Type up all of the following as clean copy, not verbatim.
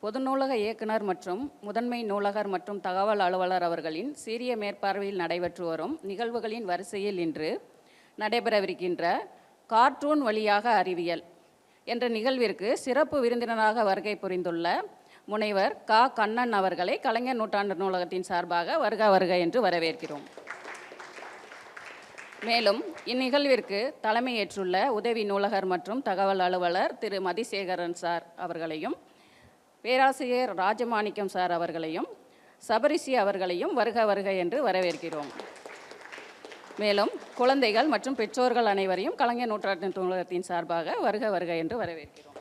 பொது நூலக இயக்குனர் மற்றும் முதன்மை நூலகர் மற்றும் தகவல் அலுவலர் அவர்களின் சீரிய மேற்பார்வையில் நடைபெற்று வரும் நிகழ்வுகளின் வரிசையில் இன்று நடைபெறவிருக்கின்ற கார்ட்டூன் வழியாக அறிவியல் என்ற நிகழ்விற்கு சிறப்பு விருந்தினராக வருகை புரிந்துள்ள முனைவர் கண்ணன் அவர்களை கலைஞர் நூற்றாண்டு நூலகத்தின் சார்பாக வருக வருக என்று வரவேற்கிறோம். மேலும் இந்நிகழ்விற்கு தலைமையேற்றுள்ள உதவி நூலகர் மற்றும் தகவல் அலுவலர் திரு மதிசேகரன் சார் அவர்களையும், பேராசிரியர் ராஜமாணிக்கம் சார் அவர்களையும், சபரிசி அவர்களையும் வருக வருக என்று வரவேற்கிறோம். மேலும் குழந்தைகள் மற்றும் பெற்றோர்கள் அனைவரையும் கலைஞர் நூற்றாண்டு நூலகத்தின் சார்பாக வருக வருக என்று வரவேற்கிறோம்.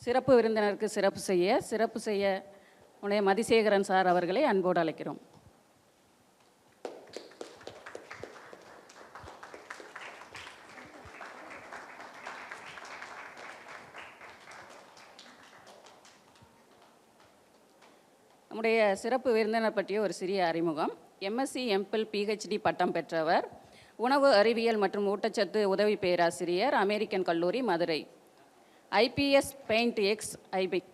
சிறப்பு விருந்தினருக்கு சிறப்பு செய்ய உடைய மதிசேகரன் சார் அவர்களை அன்போடு அழைக்கிறோம். நம்முடைய சிறப்பு விருந்தினர் பற்றிய ஒரு சிறிய அறிமுகம். எம்எஸ்சி எம்பில் பிஹெச்டி பட்டம் பெற்றவர். உணவு அறிவியல் மற்றும் ஊட்டச்சத்து உதவி பேராசிரியர், அமெரிக்கன் கல்லூரி, மதுரை. ஐபிஎஸ் பெயிண்ட் எக்ஸ்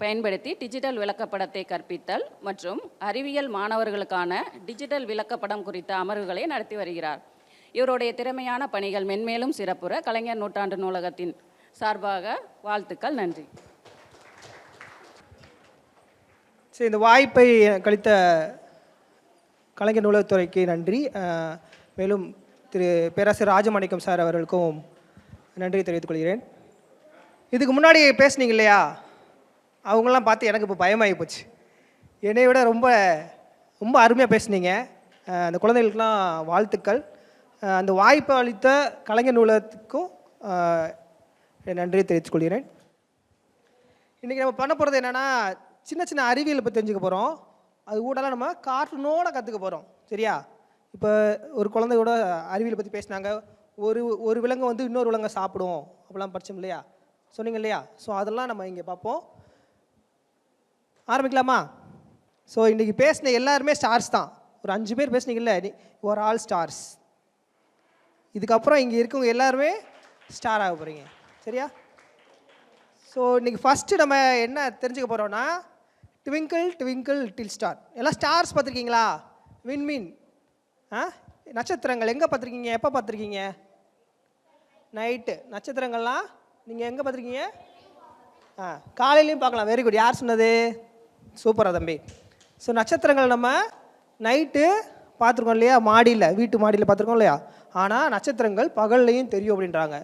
பயன்படுத்தி டிஜிட்டல் விளக்கப்படத்தை கற்பித்தல் மற்றும் அறிவியல் மாணவர்களுக்கான டிஜிட்டல் விளக்கப்படம் குறித்த அமர்வுகளை நடத்தி வருகிறார். இவருடைய திறமையான பணிகள் மென்மேலும் சிறப்புற கலைஞர் நூற்றாண்டு நூலகத்தின் சார்பாக வாழ்த்துக்கள். நன்றி. சரி, இந்த வாய்ப்பை கழித்த கலைஞர் நூலகத்துறைக்கு நன்றி. மேலும் திரு பேராசிரியர் ராஜமாணிக்கம் சார் அவர்களுக்கும் நன்றி தெரிவித்துக் கொள்கிறேன். இதுக்கு முன்னாடி பேசுனீங்க இல்லையா, அவங்களாம் பார்த்து எனக்கு இப்போ பயமாகி போச்சு. என்னை விட ரொம்ப ரொம்ப அருமையாக பேசுனீங்க. அந்த குழந்தைகளுக்கெல்லாம் வாழ்த்துக்கள். அந்த வாய்ப்பை அளித்த கலைஞர் நூலகத்துக்கும் நன்றி தெரிவித்துக் கொள்கிறேன். இன்றைக்கி நம்ம பண்ண போகிறது என்னென்னா, சின்ன சின்ன அறிவியலை பற்றி தெரிஞ்சுக்க போகிறோம். அது கூடலாம் நம்ம கார்ட்டூனோட கற்றுக்க போகிறோம். சரியா? இப்போ ஒரு குழந்தையோட அறிவியலை பற்றி பேசினாங்க. ஒரு விலங்கு வந்து இன்னொரு விலங்கை சாப்பிடும் அப்படிலாம் படித்தோம் இல்லையா, சொன்னீங்க இல்லையா? ஸோ அதெல்லாம் நம்ம இங்கே பார்ப்போம். ஆரம்பிக்கலாமா? ஸோ இன்றைக்கி பேசின எல்லாருமே ஸ்டார்ஸ் தான். ஒரு 5 பேர் பேசுனீங்கல்ல, ஒரு ஆல் ஸ்டார்ஸ். இதுக்கப்புறம் இங்கே இருக்கவங்க எல்லாருமே ஸ்டார் ஆக போகிறீங்க. சரியா? ஸோ இன்றைக்கி ஃபஸ்ட்டு நம்ம என்ன தெரிஞ்சுக்க போகிறோன்னா, ட்விங்கிள் ட்விங்கிள் லிட்டில் ஸ்டார். எல்லாம் ஸ்டார்ஸ் பார்த்துருக்கீங்களா? விண்மீன், நட்சத்திரங்கள் எங்கே பார்த்துருக்கீங்க? எப்போ பார்த்துருக்கீங்க? நைட்டு. நட்சத்திரங்கள்லாம் நீங்கள் எங்கே பார்த்துருக்கீங்க? காலையிலையும் பார்க்கலாம். Very good. யார் சொன்னது? சூப்பரா தம்பி. ஸோ நட்சத்திரங்கள் நம்ம நைட்டு பார்த்துருக்கோம் இல்லையா, மாடியில், வீட்டு மாடியில் பார்த்துருக்கோம் இல்லையா. ஆனால் நட்சத்திரங்கள் பகல்லையும் தெரியும் அப்படின்றாங்க.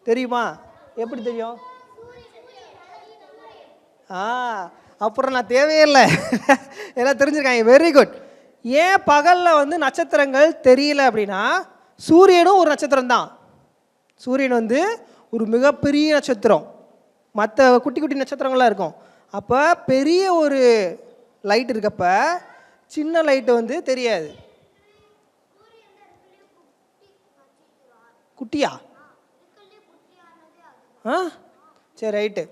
தெரியுமா? எப்படி தெரியும்? அப்புறம் நான் தேவையே இல்லை, எல்லாம் தெரிஞ்சிருக்காங்க. Very good. ஏன் பகலில் வந்து நட்சத்திரங்கள் தெரியல அப்படின்னா, சூரியனும் ஒரு நட்சத்திரம் தான். சூரியன் வந்து ஒரு மிகப்பெரிய நட்சத்திரம். மற்ற குட்டி குட்டி நட்சத்திரங்கள்லாம் இருக்கும். அப்போ பெரிய ஒரு லைட் இருக்கப்ப சின்ன லைட்டு வந்து தெரியாது. குட்டியா? சரி, ரைட்டு.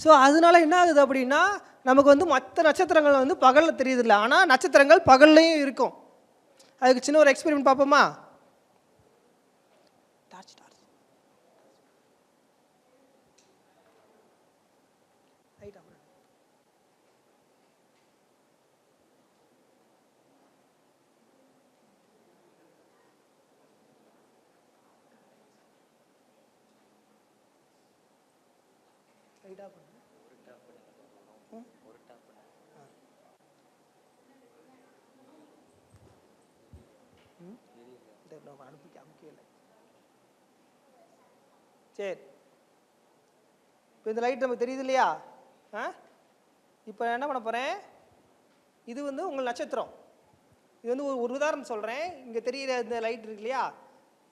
ஸோ அதனால என்ன ஆகுது அப்படின்னா, நமக்கு வந்து மற்ற நட்சத்திரங்கள் வந்து பகலில் தெரியுதில்ல, ஆனால் நட்சத்திரங்கள் பகல்லையும் இருக்கும். அதுக்கு சின்ன ஒரு எக்ஸ்பெரிமெண்ட் பார்ப்போமா? சரி, இப்போ இந்த லைட் நமக்கு தெரியுது இல்லையா? இப்போ என்ன பண்ண போகிறேன், இது வந்து உங்கள் நட்சத்திரம். இது வந்து ஒரு உதாரணம் சொல்கிறேன். இங்கே தெரிகிற இந்த லைட் இருக்கு இல்லையா,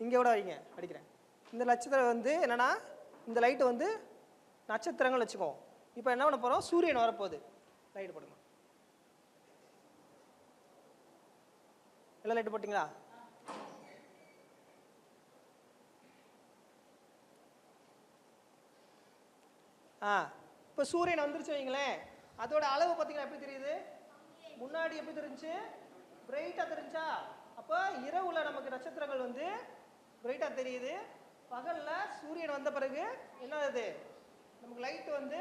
இங்கே விட வைங்க, அடிக்கிறேன். இந்த நட்சத்திரம் வந்து என்னென்னா, இந்த லைட்டு வந்து நட்சத்திரங்கள் வச்சுக்கோம். இப்போ என்ன பண்ண போகிறோம், சூரியன் வரப்போகுது. லைட்டு போடுங்க. எல்லாம் லைட்டு போட்டிங்களா? இப்போ சூரியன் வந்துருச்சு வைங்களேன். அதோட அளவு பார்த்தீங்கன்னா எப்படி தெரியுது? முன்னாடி எப்படி தெரிஞ்சு, இப்போ பிரைட்டாக தெரிஞ்சா அப்போ இரவுல நமக்கு நட்சத்திரங்கள் வந்து பிரைட்டாக தெரியுது. பகலில் சூரியன் வந்த பிறகு என்ன ஆகுது, நமக்கு லைட் வந்து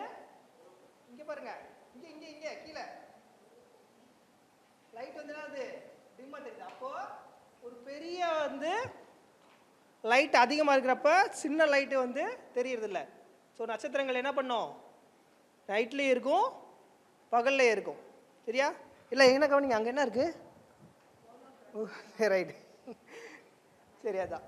இங்கே பாருங்க, இங்கே இங்கே இங்கே கீழே லைட் வந்து என்ன ஆகுது, டிம்மாக தெரியுது. அப்போது ஒரு பெரிய வந்து லைட் அதிகமாக இருக்கிறப்ப சின்ன லைட்டு வந்து தெரியறதில்ல. ஸோ நட்சத்திரங்கள் என்ன பண்ணும், நைட்லேயும் இருக்கும் பகல்லையும் இருக்கும். சரியா? இல்லை என்ன கவனிங்க, அங்கே என்ன இருக்குது? ரைட்டு, சரி அதான்.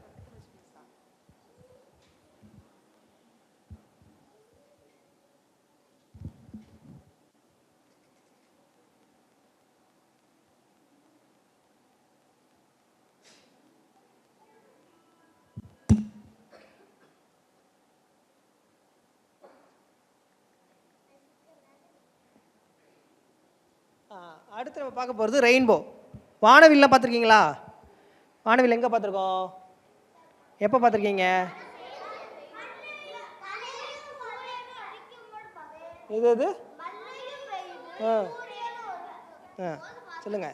அடுத்து நம்ம பார்க்க போகிறது ரெயின்போ. வானவில்லாம் பார்த்துருக்கீங்களா? வானவில் எங்கே பார்த்துருக்கோம், எப்போ பார்த்துருக்கீங்க? இது இது சொல்லுங்க.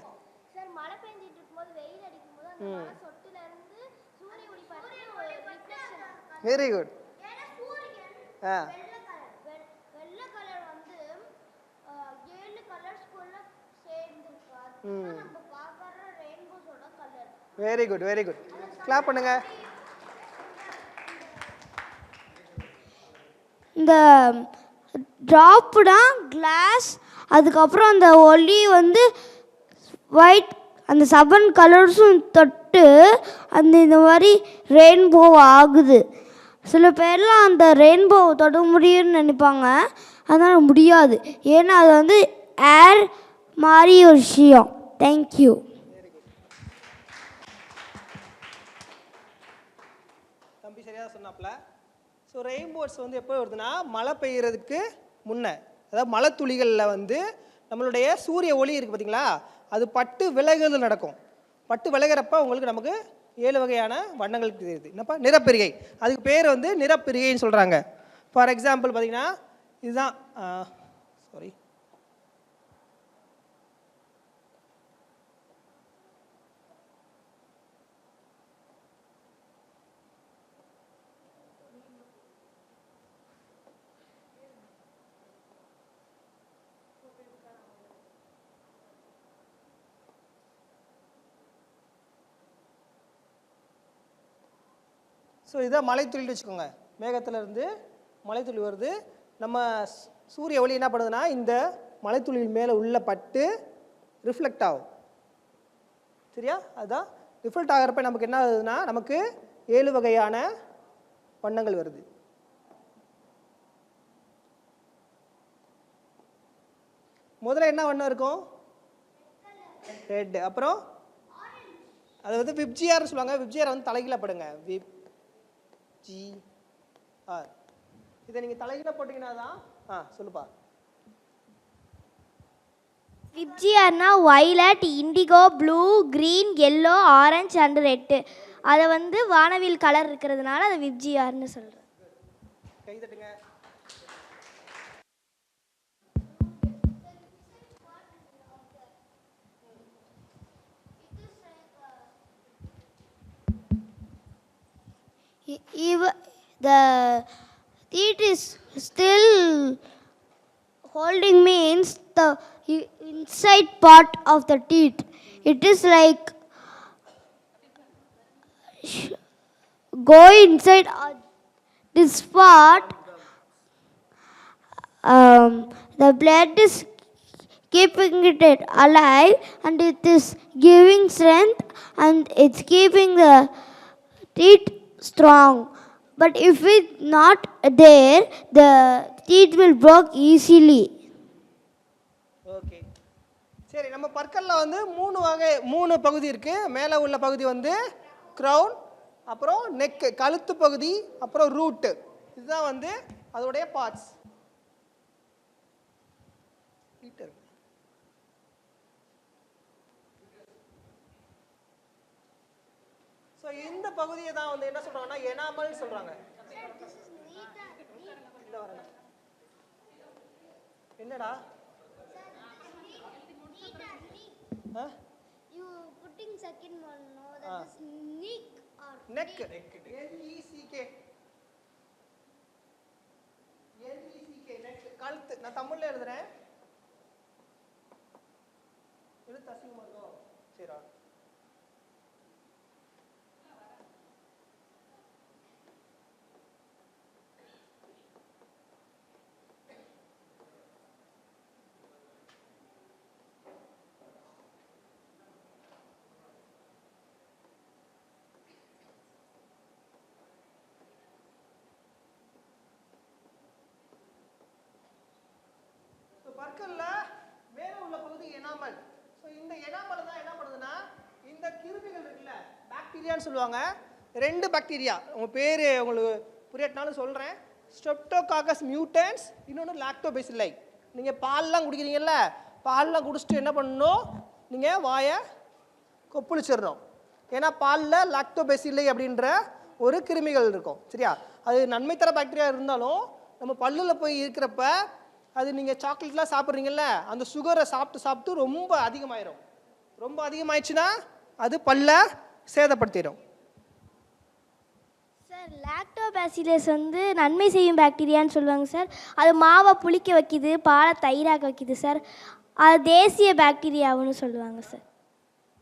Very good. Very good, very good. Clap பண்ணுங்க. இந்த ட்ராப்டா கிளாஸ், அதுக்கப்புறம் அந்த ஒளி வந்து ஒயிட், அந்த 7 கலர்ஸும் தொட்டு அந்த இந்த மாதிரி ரெயின்போ ஆகுது. சில பேர்லாம் அந்த ரெயின்போ தொட முடியும்னு நினைப்பாங்க, அதனால் முடியாது. ஏன்னா அது வந்து ஏர் மாதிரி ஒரு விஷயம். தேங்க்யூ. தம்பி சரியாக சொன்னாப்ல. ஸோ ரெயின்போட்ஸ் வந்து எப்போ வருதுன்னா மழை பெய்யறதுக்கு முன்னே, அதாவது மழை துளிகளில் வந்து நம்மளுடைய சூரிய ஒளி இருக்குது பார்த்தீங்களா, அது பட்டு விலகுதல் நடக்கும். பட்டு விலகிறப்ப உங்களுக்கு நமக்கு 7 வகையான வண்ணங்கள் தெரியுது. என்னப்பா, நிறப்பிரிகை. அதுக்கு பேர் வந்து நிறப்பிரிகைன்னு சொல்கிறாங்க. ஃபார் எக்ஸாம்பிள் பார்த்தீங்கன்னா இதுதான், சாரி, ஸோ இதை மலைத்துளின்னு வச்சுக்கோங்க. மேகத்திலேருந்து மலைத்துளி வருது, நம்ம சூரிய ஒளி என்ன பண்ணுதுன்னா இந்த மலைத்துளியின் மேலே உள்ள பட்டு ரிஃப்ளெக்ட் ஆகும். சரியா? அதுதான் ரிஃப்ளெக்ட் ஆகிறப்ப நமக்கு என்ன ஆகுதுன்னா நமக்கு 7 வகையான வண்ணங்கள் வருது. முதல்ல என்ன வண்ணம் இருக்கும்? ரெட். அப்புறம் அது வந்து விப்ஜிஆர்னு சொல்லுவாங்க. விப்ஜிஆர் வந்து தலைகீழ படுங்க, விப் ஜி ஆர். இதை நீங்கள் தலைகீழ போட்டிங்கன்னா தான் சொல்லுப்பா. விப்ஜிஆர்னா violet, indigo, blue, green, yellow, orange and red. அதை வந்து வானவில் கலர் இருக்கிறதுனால அதை விப்ஜிஆர்னு சொல்கிறேன். கை தட்டுங்க. The teeth is still holding means the inside part of the teeth. It is like go inside this part. The blood is keeping it alive and it is giving strength and it's keeping the teeth strong. But if it's not there, the teeth will break easily. Okay, சரி. நம்ம பற்களில் வந்து 3 பகுதி இருக்குது. மேலே உள்ள பகுதி வந்து crown, அப்புறம் நெக்கு கழுத்து பகுதி, அப்புறம் ரூட்டு. இதுதான் வந்து அதோடைய பார்ட்ஸ். ஸோ இந்த பகுதியை தான் வந்து என்ன சொல்கிறாங்கன்னா எனாமல் சொல்கிறாங்க. என்னடா second one, no, that is neck or neck. N-E-C-K. N-E-C-K, neck. கழுத்து. நான் தமிழ்ல எழுதுறேன். எழுத்து அசிங்கமா இருக்கோ? சரிடா. பற்கள்ல மேல உள்ள பகுதி எனாமல். ஸோ இந்த எனாமல் தான் என்ன பண்ணுதுன்னா இந்த கிருமிகள் இருக்குல்ல பாக்டீரியான்னு சொல்லுவாங்க. 2 பாக்டீரியா, உங்க பேர் உங்களுக்கு புரியட்டனாலும் சொல்றேன். ஸ்ட்ரெப்டோகாக்கஸ் மியூட்டன்ஸ், இன்னொன்று லாக்டோபெசில்லை. நீங்க பால்லாம் குடிக்கிறீங்கல்ல, பால்லாம் குடிச்சிட்டு என்ன பண்ணணும், நீங்க வாயை கொப்பளிச்சிடணும். ஏன்னா பாலில் லாக்டோபெசில்லை அப்படின்ற ஒரு கிருமிகள் இருக்கும். சரியா? அது நன்மை தர பாக்டீரியா இருந்தாலும் நம்ம பல்லில் போய் இருக்கிறப்ப அது நீங்கள் சாக்லேட்லாம் சாப்பிட்றீங்கல்ல, அந்த சுகரை சாப்பிட்டு சாப்பிட்டு ரொம்ப அதிகமாயிரும். ரொம்ப அதிகமாயிடுச்சுன்னா அது பல்ல சேதப்படுத்திடும். சார் லாக்டோபாசிலஸ் வந்து நன்மை செய்யும் பாக்டீரியான்னு சொல்லுவாங்க சார். அது மாவை புளிக்க வைக்கிது, பாலை தயிராக்க வைக்கிது சார். அது தேசிய பாக்டீரியாவுன்னு சொல்லுவாங்க சார்.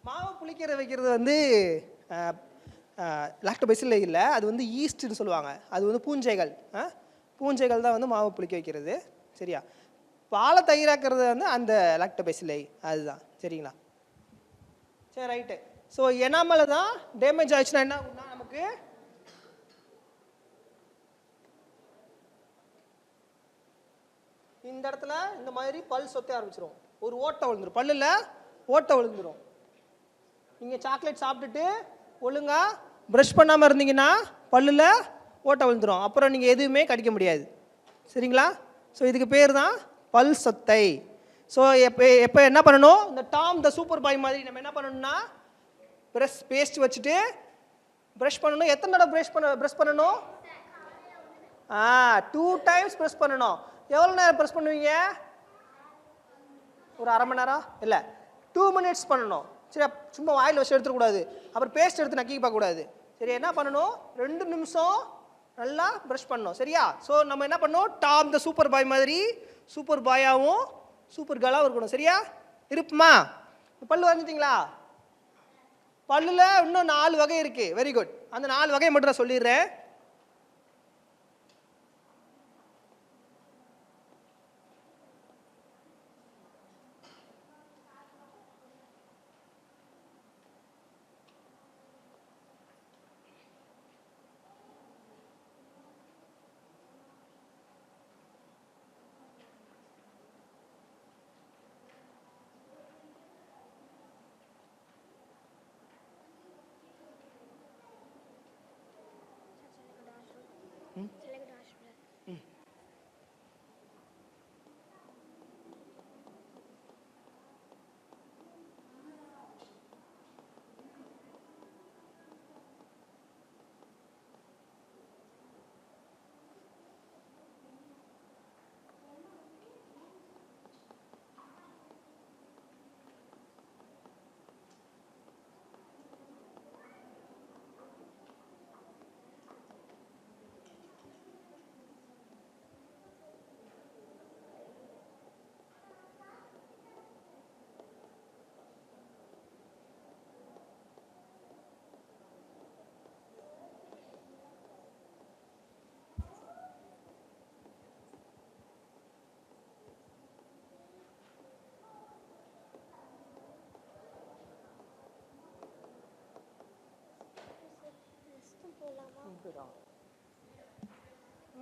மாவை புளிக்கிற வைக்கிறது வந்து லாக்டோபெசில்லை இல்லை, அது வந்து ஈஸ்ட்னு சொல்லுவாங்க. அது வந்து பூஞ்சைகள். பூஞ்சைகள் தான் வந்து மாவை புளிக்க வைக்கிறது. சரியா? பாலை தயிராக்கிறது வந்து அந்த லாக்டோபெசில்லை அதுதான். சரிங்களா? சரி, ரைட்டு. ஸோ எனாமல் தான் டேமேஜ் ஆயிடுச்சுன்னா என்ன ஆகும்னா நமக்கு இந்த இடத்துல இந்த மாதிரி பல் சொத்த ஆரம்பிச்சிடும். ஒரு ஓட்டை விழுந்துடும், பல்லில் ஓட்டை விழுந்துடும். நீங்கள் சாக்லேட் சாப்பிட்டுட்டு ஒழுங்காக ப்ரஷ் பண்ணாமல் இருந்தீங்கன்னா பல்லில் ஓட்டை விழுந்துடும். அப்புறம் நீங்கள் எதுவுமே கடிக்க முடியாது. சரிங்களா? ஸோ இதுக்கு பேர் தான் பல் சொத்தை. ஸோ எப்போ என்ன பண்ணணும், இந்த டாம் த சூப்பர் பாய் மாதிரி நம்ம என்ன பண்ணணும்னா ப்ரஷ் பேஸ்ட் வச்சுட்டு ப்ரஷ் பண்ணணும். எத்தனை தடவை ப்ரஷ் பண்ணணும்? 2 டைம்ஸ் ப்ரெஸ் பண்ணணும். எவ்வளோ நேரம் ப்ரெஸ் பண்ணுவீங்க? ஒரு அரை மணி நேரம் இல்லை, 2 மினிட்ஸ் பண்ணணும். சரி, சும்மா வாயில் வச்சு எடுத்துக்கூடாது, அப்புறம் பேஸ்ட் எடுத்து நக்கி பார்க்கக்கூடாது. சரி, என்ன பண்ணணும், 2 நிமிஷம் நல்லா ப்ரஷ் பண்ணணும். சரியா? ஸோ நம்ம என்ன பண்ணணும், டாம் த சூப்பர் பாய் மாதிரி சூப்பர் பாயாகவும் சூப்பர் கேர்ளாகவும் இருக்கணும். சரியா? இருப்புமா? பல்லு வரைஞ்சிட்டிங்களா? பல்லில் இன்னும் 4 வகை இருக்குது. Very good. அந்த 4 வகையை மட்டும் நான் சொல்லிடுறேன்.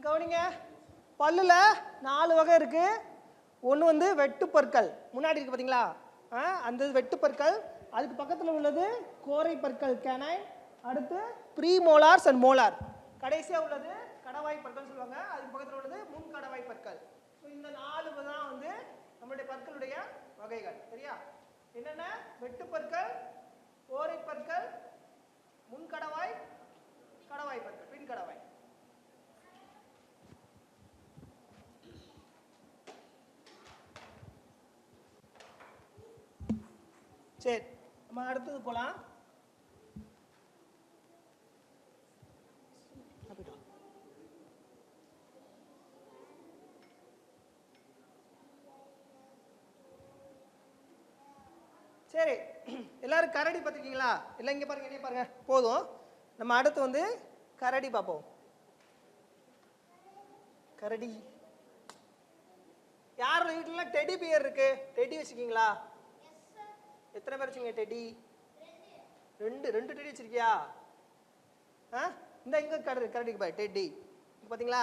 கவனிங்க, பல்லில் 4 வகை இருக்கு. ஒன்று வந்து வெட்டு பற்கள், முன்னாடி இருக்கு பார்த்தீங்களா, அந்த வெட்டு பற்கள். அதுக்கு பக்கத்தில் உள்ளது கோரை பற்கள் கேனைன். அடுத்து ப்ரீ மோலார்ஸ் அண்ட் மோலார். கடைசியாக உள்ளது கடவாய் பற்கள் சொல்லுவாங்க. அதுக்கு பக்கத்தில் உள்ளது முன் கடவாய் பற்கள். ஸோ இந்த 4 தான் வந்து நம்மளுடைய பற்களுடைய வகைகள். சரியா? என்னென்ன? வெட்டு பற்கள், கோரை பற்கள், முன் கடவாய், கடவாய் பற்கள், பின் கடவாய். சரி, நம்ம அடுத்தது போகலாம். சரி, எல்லாரும் கரடி பார்த்துருக்கீங்களா? இல்லை இங்கே பாருங்க, என்ன பாருங்க, போதும். நம்ம அடுத்து வந்து கரடி பார்ப்போம். கரடி யாரோட வீட்டில் டெடி பியர் இருக்கு? டெடி வச்சுருக்கீங்களா? எத்தனை பேர் வச்சுங்க டெடி? ரெண்டு டெடி வச்சிருக்கியா? இந்த எங்கே கரடிக்கு பாரு டெடி பார்த்தீங்களா?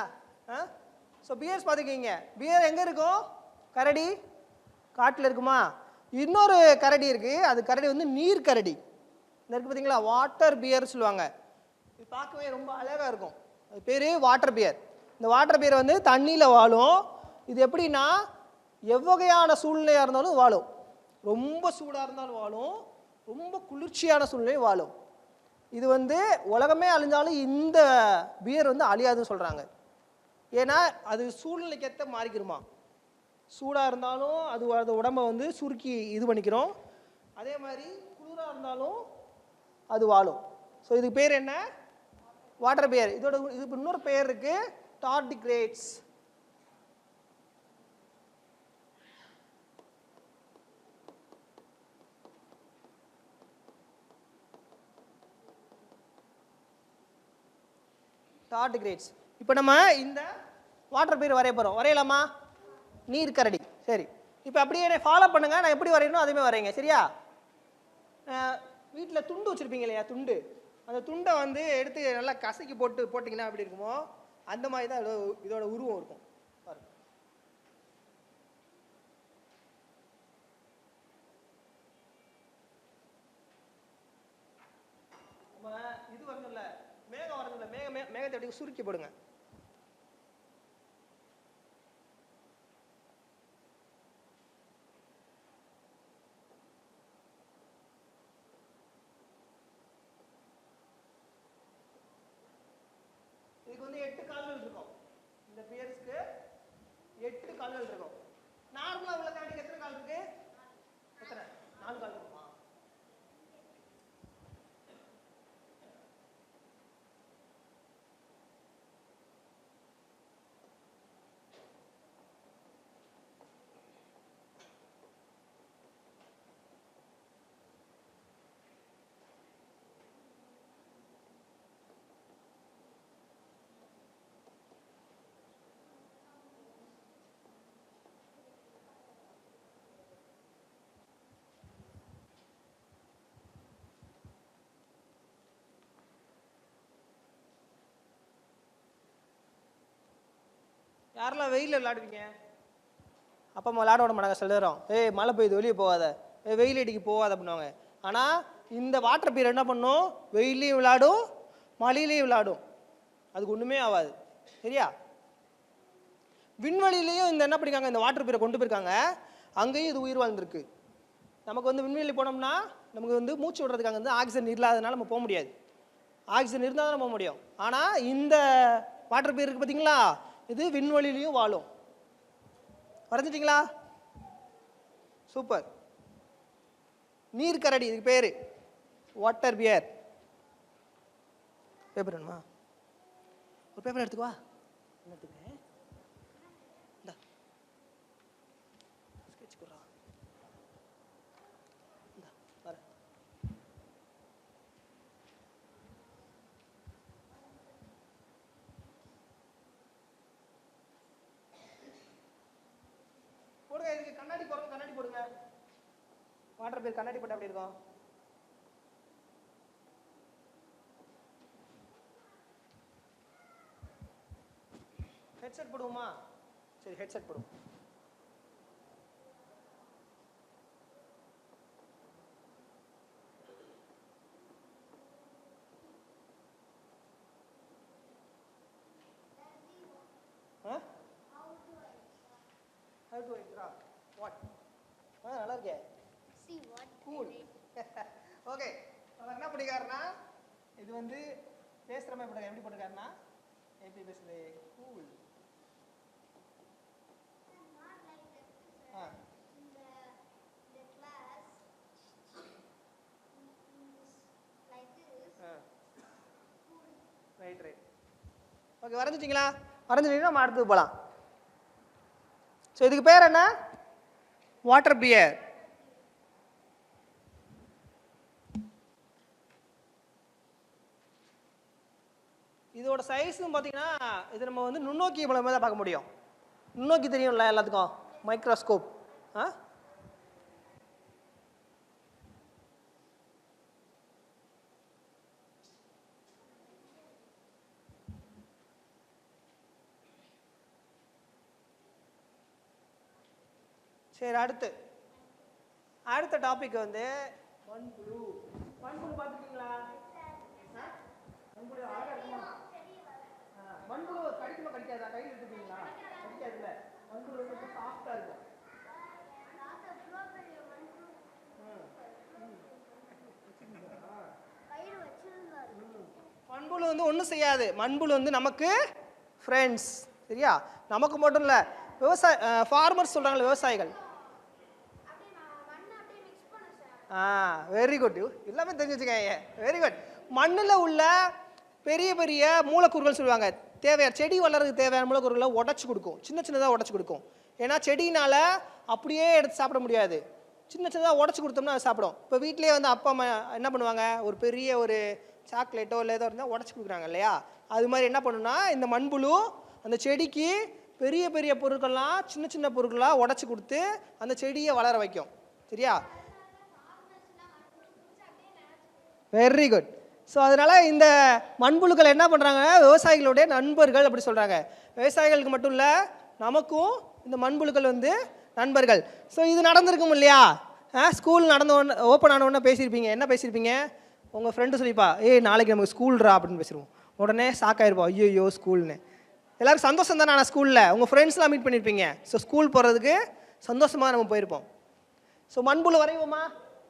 So piers பார்த்துக்கிங்க. பியர் எங்கே இருக்கும்? கரடி காட்டில் இருக்குமா? இன்னொரு கரடி இருக்குது, அது கரடி வந்து நீர் கரடி. இந்த இருக்குது பார்த்தீங்களா, வாட்டர் பியர் சொல்லுவாங்க. இது பார்க்கவே ரொம்ப அழகாக இருக்கும். அது பேர் வாட்டர் பியர். இந்த வாட்டர் பியர் வந்து தண்ணியில் வாழும். இது எப்படின்னா எவ்வகையான சூழ்நிலையாக இருந்தாலும் வாழும். ரொம்ப சூடாக இருந்தாலும் வாழும், ரொம்ப குளிர்ச்சியான சூழ்நிலையும் வாழும். இது வந்து உலகமே அழிஞ்சாலும் இந்த பியர் வந்து அழியாதுன்னு சொல்கிறாங்க. ஏன்னா அது சூழ்நிலைக்கு ஏற்ற மாறிக்கிறோமா. சூடாக இருந்தாலும் அது உடம்பை வந்து சுருக்கி இது பண்ணிக்கிறோம். அதே மாதிரி குளிராக இருந்தாலும் அது வாழும். ஸோ இதுக்கு பேர் என்ன? Water bear. இது இன்னொரு பேர் இருக்கு, டார்டிகிரேட்ஸ். டார்டிகிரேட்ஸ். இப்போ நம்ம இந்த வாட்டர் பியர் வரைய போகிறோம். வரையலாமா? நீர் கரடி. சரி, இப்போ அப்படியே என்னை ஃபாலோ பண்ணுங்க. நான் எப்படி வரையணும் அதுவுமே வரைங்க, சரியா? வீட்டில் துண்டு வச்சுருப்பீங்க இல்லையா, துண்டு. அந்த துண்டை வந்து எடுத்து நல்லா கசக்கி போட்டிங்கன்னா எப்படி இருக்குமோ அந்த மாதிரி தான் இதோட உருவம் இருக்கும். பாருங்க. இது வரணும்ல, மேகம் வரணும்ல, மேகத்தை எப்படி சுருக்கி போடுங்க. இதுக்கு வந்து 8 கால்கள் இருக்கும். இந்த பியர்ஸ்க்கு 8 கால்கள் இருக்கும். நார்மலா உள்ள கரடிக்கு எத்தனை கால் இருக்கு? எத்தனை? 4 கால் இருக்குமா? யாரெல்லாம் வெயிலில் விளையாடுவீங்க? அப்பா அம்மா விளையாட விட மாட்டாங்க சில நேரம். மழை பெய்யுது வெளியே போகாத, வெயில் அடிக்கு போகாத பண்ணுவாங்க. ஆனால் இந்த வாட்டர் பியர் என்ன பண்ணும்? வெயிலையும் விளையாடும், மழையிலையும் விளையாடும். அதுக்கு ஒன்றுமே ஆகாது, சரியா? விண்வெளியிலையும் இந்த என்ன பண்ணிருக்காங்க, இந்த வாட்டர் பியரை கொண்டு போயிருக்காங்க. அங்கேயும் இது உயிர் வாழ்ந்துருக்கு. நமக்கு வந்து விண்வெளி போனோம்னா நமக்கு வந்து மூச்சு விடுறதுக்கு அங்கே வந்து ஆக்சிஜன் இல்லாதனால நம்ம போக முடியாது. ஆக்சிஜன் இருந்தால் தான் நம்ம போக முடியும். ஆனால் இந்த வாட்டர் பியர் இருக்குது பார்த்தீங்களா, இது விண்வெளியிலையும் வாழும். வரைஞ்சிட்டிங்களா? சூப்பர். நீர் கரடி இதுக்கு பேர் வாட்டர் பியர். பேப்பர் வேணுமா? ஒரு பேப்பர் எடுத்துக்குவா. எடுத்துக்கிறேன். இந்தா ஸ்கெட்ச் கொடுறா. இந்தா வர. போடுங்க. இதுக்கு கண்ணாடி போடுங்க, கண்ணாடி போடுங்க. வாட்டர் பியர் கண்ணாடி போட்டால் அப்படி இருக்கும். ஹெட்செட் போடுவோமா? சரி, ஹெட்செட் போடுவோம். How do I draw? What? நல்லா இருக்கே. See what? Cool. ஓகே, அவர் என்ன பண்ணிக்காருன்னா, இது வந்து பேசுகிற மாதிரி போட்டு எப்படி போட்டுக்காருன்னா, எப்படி பேசுது? கூல். ஓகே, வரைஞ்சிட்டிங்களா? வரைஞ்சிட்டிங்கன்னா நம்ம அடுத்தது போகலாம். ஸோ இதுக்கு பேர் என்ன? Water bear. இதோட சைஸ்ன்னு பார்த்தீங்கன்னா இது நம்ம வந்து நுண்ணோக்கி மூலமாக தான் பார்க்க முடியும். நுண்ணோக்கி தெரியும்ல எல்லாத்துக்கும், மைக்ரோஸ்கோப். சரி, அடுத்த டாபிக் வந்து மண்புழு. மண்புழு பார்த்துருக்கீங்களா? மண்புழு அழகா இருக்குமா? மண்புழு கடிக்குமா கடிக்காதா? கையில் எடுத்துப்பீங்களா? கடிக்காதுல்ல. மண்புழு வந்து சாஃப்டா இருக்கும். மண்புழு வந்து ஒன்றும் செய்யாது. மண்புழு வந்து நமக்கு ஃப்ரெண்ட்ஸ். சரியா? நமக்கு மட்டும் இல்லை, ஃபார்மர்ஸ் சொல்கிறாங்களே, விவசாயிகள். Very good. எல்லாமே தெரிஞ்சு வச்சுக்கோங்க. Very good. மண்ணில் உள்ள பெரிய பெரிய மூலக்கூறுகள் சொல்லுவாங்க, தேவையான செடி வளர்றதுக்கு தேவையான மூலக்கூறுகளை உடச்சி கொடுக்கும். சின்ன சின்னதாக உடச்சி கொடுக்கும். ஏன்னா செடியினால் அப்படியே எடுத்து சாப்பிட முடியாது. சின்ன சின்னதாக உடச்சி கொடுத்தோம்னா அது சாப்பிடும். இப்போ வீட்டிலேயே வந்து அப்பா அம்மா என்ன பண்ணுவாங்க, ஒரு பெரிய ஒரு சாக்லேட்டோ இல்லை ஏதோ இருந்தால் உடச்சி கொடுக்குறாங்க இல்லையா? அது மாதிரி என்ன பண்ணுன்னா இந்த மண்புழு அந்த செடிக்கு பெரிய பெரிய பொருட்கள்லாம் சின்ன சின்ன பொருட்களாக உடச்சி கொடுத்து அந்த செடியை வளர வைக்கும். சரியா? Very good. ஸோ அதனால் இந்த மண்புழுக்கள் என்ன பண்ணுறாங்க, விவசாயிகளுடைய நண்பர்கள் அப்படி சொல்கிறாங்க. விவசாயிகளுக்கு மட்டும் இல்லை, நமக்கும் இந்த மண்புழுக்கள் வந்து நண்பர்கள். ஸோ இது நடந்திருக்கும் இல்லையா? ஸ்கூல் ஓப்பன் ஆன உடனே பேசியிருப்பீங்க. என்ன பேசியிருப்பீங்க? உங்கள் ஃப்ரெண்டு சொல்லிப்பா, நாளைக்கு நமக்கு ஸ்கூல்ரா அப்படின்னு பேசிடுவோம். உடனே ஷாக்காயிருப்போம், ஐயோ ஸ்கூல்னு. எல்லாருக்கும் சந்தோஷம் தானே. ஆனால் ஸ்கூலில் உங்கள் ஃப்ரெண்ட்ஸ்லாம் மீட் பண்ணியிருப்பீங்க. ஸோ ஸ்கூல் போகிறதுக்கு சந்தோஷமாக நம்ம போயிருப்போம். ஸோ மண்புழு வரைவோமா?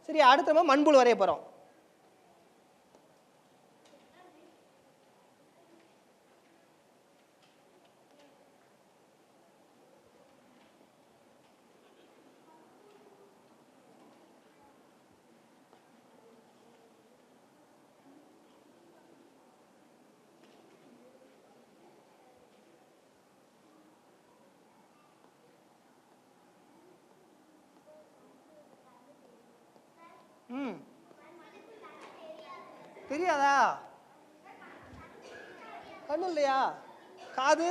சரி, அடுத்த நம்ம மண்புழு வரைய போகிறோம். தெரியாதா? கண்ணு இல்லையா? காது?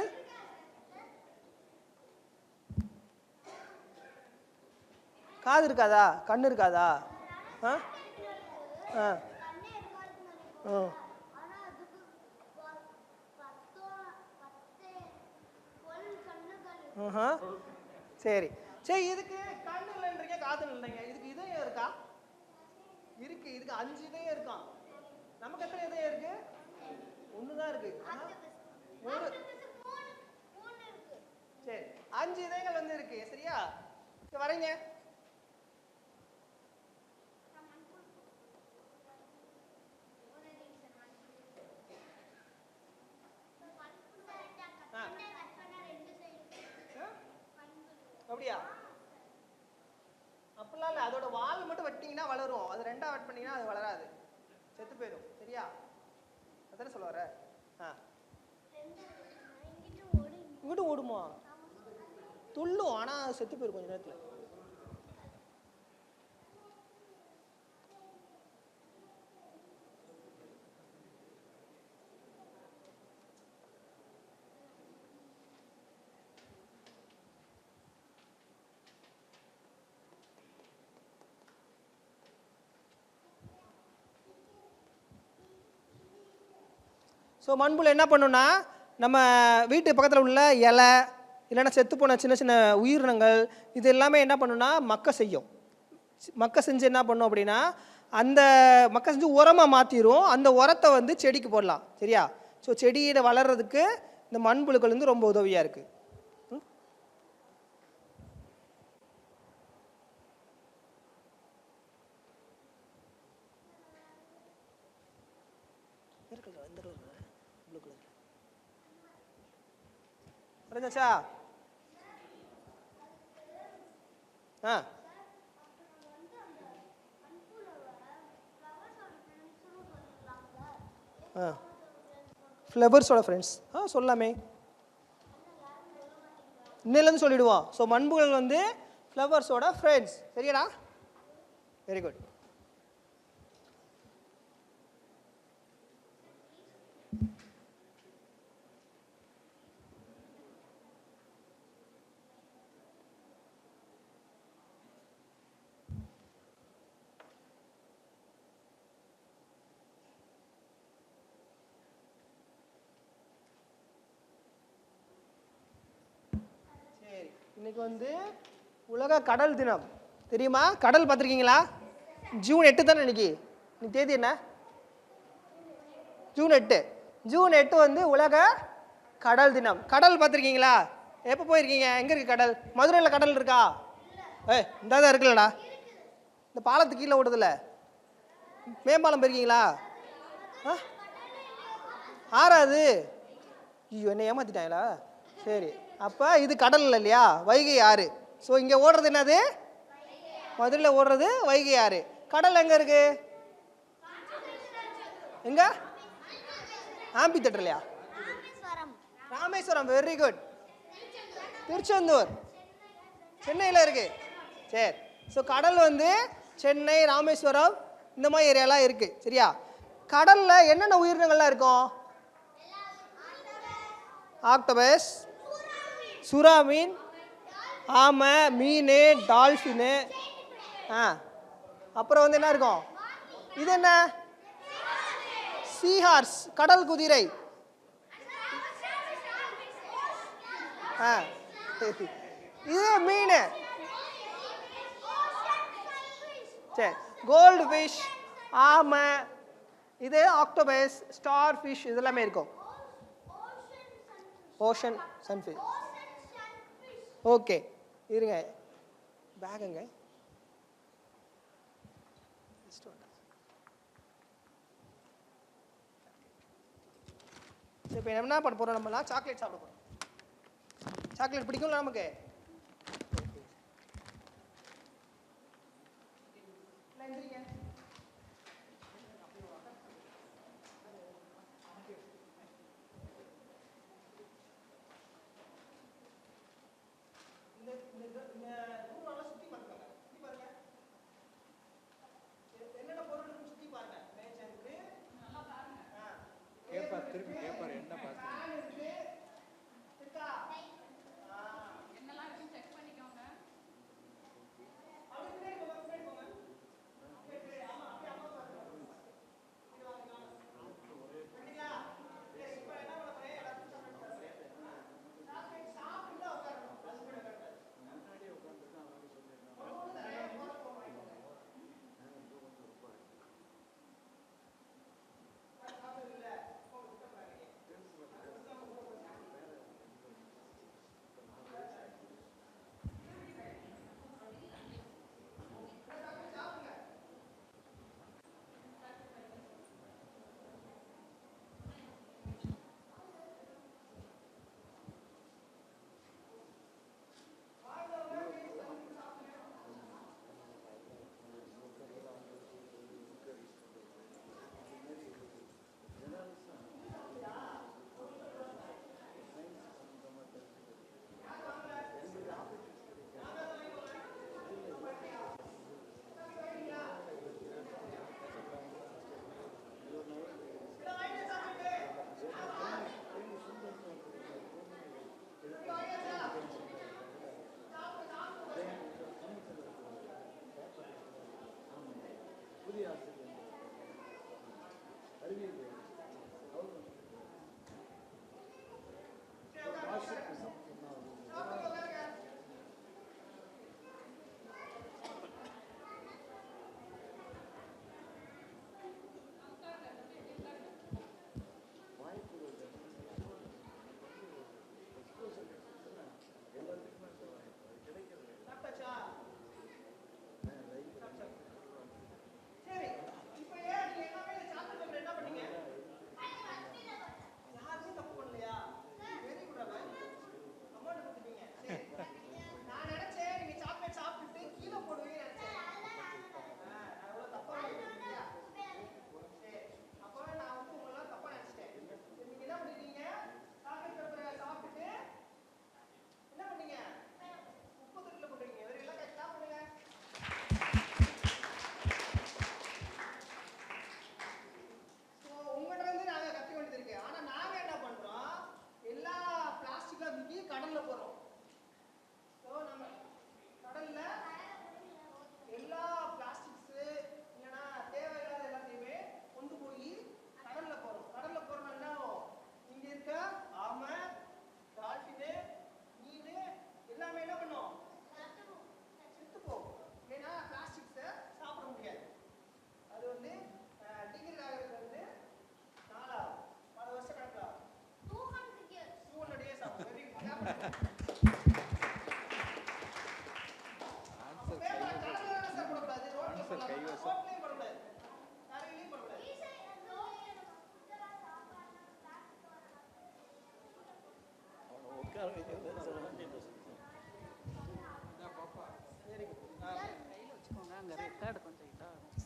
காது இருக்காதா? கண்ணு இருக்காதா? சரி சரி, இதுக்கு கண்ணு இல்லைன்றீங்க, காது இல்லைங்க. இதுக்கு இதயம் இருக்கா? இருக்கு. இதுக்கு 5 இதயம் இருக்கான். நமக்கு எத்தனை இதயம் இருக்கு? 1 தான் இருக்கு. சரி, 5 இதயங்கள் வந்து இருக்கு. சரியா? வரைங்க. அப்படியா? அப்படிலாம் இல்லை. அதோட வால் மட்டும் வெட்டிங்கன்னா வளரும். அது 2ஆ வெட் பண்ணீங்கன்னா அது வளராது, செத்து போயிடும். சரியா? அதானே சொல்ல வர? இங்கிட்டு ஓடுமா? துள்ளும், ஆனால் செத்து போயிடும் கொஞ்ச நேரத்தில். ஸோ மண்புழு என்ன பண்ணுன்னா, நம்ம வீட்டு பக்கத்தில் உள்ள இலை இல்லைன்னா செத்து போன சின்ன சின்ன உயிரினங்கள் இது எல்லாமே என்ன பண்ணுன்னா மக்க செய்யும். மக்க செஞ்சு என்ன பண்ணும் அப்படின்னா, அந்த மக்க செஞ்சு உரமாக மாற்றிடும். அந்த உரத்தை வந்து செடிக்கு போடலாம். சரியா? ஸோ செடியை வளர்கிறதுக்கு இந்த மண்புழுக்கள் வந்து ரொம்ப உதவியாக இருக்குது. புரிஞ்சாச்சா? ஃப்ளவர்ஸோட ஃப்ரெண்ட்ஸ் சொல்லாமே, இன்னிலேருந்து சொல்லிடுவோம். ஸோ மண்புகள் வந்து ஃப்ளவர்ஸோட ஃப்ரெண்ட்ஸ். சரியாடா? Very good. இன்னைக்கு வந்து உலக கடல் தினம். தெரியுமா? கடல் பார்த்துருக்கீங்களா? ஜூன் 8 தானே இன்னைக்கு. இன்னைக்கு தேதி என்ன? ஜூன் 8. ஜூன் 8 வந்து உலக கடல் தினம். கடல் பார்த்துருக்கீங்களா? எப்போ போயிருக்கீங்க? எங்கே இருக்குது கடல்? மதுரையில் கடல் இருக்கா? இந்த தான் இருக்குல்லடா, இந்த பாலத்துக்கு கீழே ஓடுதில்ல, மேம்பாலம் போயிருக்கீங்களா? ஆறாது. ஐயோ, என்ன ஏமாத்திட்டாங்களா? சரி, அப்போ இது கடல் இல்லையா, வைகை ஆறு. ஸோ இங்கே ஓடுறது என்னது? மதுரையில் ஓடுறது வைகை ஆறு. கடல் எங்கே இருக்கு? எங்க? ஆம்பி தேட்டர்லையா? ராமேஸ்வரம். Very good. திருச்செந்தூர் சென்னையில் இருக்கு. சரி, ஸோ கடல் வந்து சென்னை, ராமேஸ்வரம் இந்த மாதிரி ஏரியாலாம் இருக்கு. சரியா? கடலில் என்னென்ன உயிரினங்கள்லாம் இருக்கும்? ஆக்டோபஸ், சுறா மீன், ஆமை, மீன், டால்ஃபின்னு. அப்புறம் வந்து என்ன இருக்கும்? இது என்ன? சீஹார்ஸ், கடல் குதிரை. இது மீன். சரி, கோல்டு ஃபிஷ், ஆமை, இது ஆக்டோபஸ், ஸ்டார் ஃபிஷ் இதெல்லாமே இருக்கும். Ocean sunfish. ஓகே, இருங்க, பேகுங்க. இப்போ என்ன பண்ண போகிறோம்? நம்மலாம் சாக்லேட் சாப்பிட போகிறோம். சாக்லேட் பிடிக்கும்ல நமக்கு?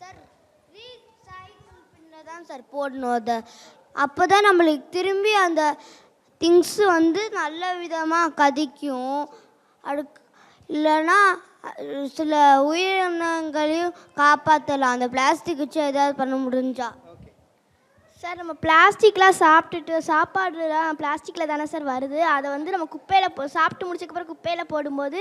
சார் ரீசைக்கிள் பின்ன தான் சார் போடணும் அதை. அப்போ தான் நம்மளுக்கு திரும்பி அந்த திங்ஸ் வந்து நல்ல விதமாக கதிக்கும். அதுக்கு இல்லைன்னா சில உயிரினங்களையும் காப்பாற்றலாம் அந்த பிளாஸ்டிக் வச்சு ஏதாவது பண்ண முடிஞ்சா. சார் நம்ம பிளாஸ்டிக்லாம் சாப்பிட்டுட்டு சாப்பாடுலாம் பிளாஸ்டிக்கில் தானே சார் வருது. அதை வந்து நம்ம குப்பையில் சாப்பிட்டு முடிச்சக்கப்புறம் குப்பையில் போடும்போது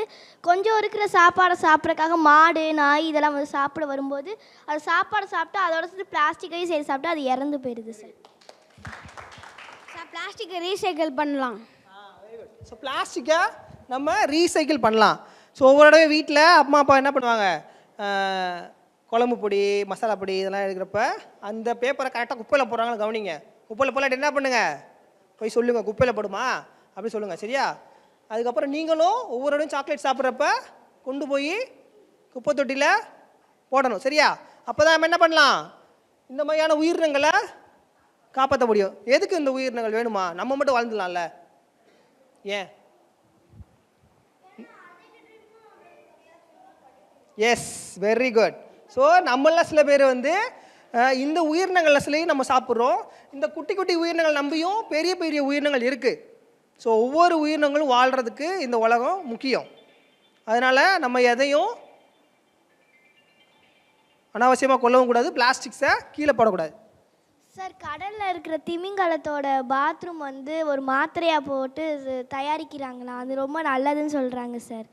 கொஞ்சம் இருக்கிற சாப்பாடை சாப்பிட்றதுக்காக மாடு நாய் இதெல்லாம் வந்து சாப்பிட வரும்போது அது சாப்பாடை சாப்பிட்டு அதோட சேர்த்து பிளாஸ்டிக்கையும் சேர்த்து சாப்பிட்டு அது இறந்து போயிடுது சார். சார் பிளாஸ்டிக்கை ரீசைக்கிள் பண்ணலாம். ஸோ பிளாஸ்டிக்கை நம்ம ரீசைக்கிள் பண்ணலாம். ஸோ ஒவ்வொரு தடவை வீட்டில் அம்மா அப்பா என்ன பண்ணுவாங்க, குழம்பு பொடி மசாலா பொடி இதெல்லாம் எடுக்கிறப்ப அந்த பேப்பரை கரெக்டாக குப்பையில் போடுறாங்கன்னு கவனிங்க. குப்பையில் போடலாட்டி என்ன பண்ணுங்கள், போய் சொல்லுங்கள் குப்பையில் போடுமா அப்படி சொல்லுங்கள், சரியா? அதுக்கப்புறம் நீங்களும் ஒவ்வொரு இடம் சாக்லேட் சாப்பிட்றப்ப கொண்டு போய் குப்பை தொட்டியில் போடணும், சரியா? அப்போ தான் நம்ம என்ன பண்ணலாம், இந்த மாதிரியான உயிரினங்களை காப்பாற்ற முடியும். எதுக்கு இந்த உயிரினங்கள் வேணுமா, நம்ம மட்டும் வாழ்ந்துடலாம்ல, ஏன்? S, very good. ஸோ நம்மள சில பேர் வந்து இந்த உயிரினங்கள் சிலையும் நம்ம சாப்பிட்றோம். இந்த குட்டி குட்டி உயிரினங்கள் நம்பியும் பெரிய பெரிய உயிரினங்கள் இருக்குது. ஸோ ஒவ்வொரு உயிரினங்களும் வாழ்கிறதுக்கு இந்த உலகம் முக்கியம். அதனால் நம்ம எதையும் அனாவசியமாக கொல்லவும் கூடாது, பிளாஸ்டிக்ஸை கீழே போடக்கூடாது. சார் கடலில் இருக்கிற திமிங்கலத்தோட பாத்ரூம் வந்து ஒரு மாத்திரையாக போட்டு தயாரிக்கிறாங்களா, அது ரொம்ப நல்லதுன்னு சொல்கிறாங்க சார்.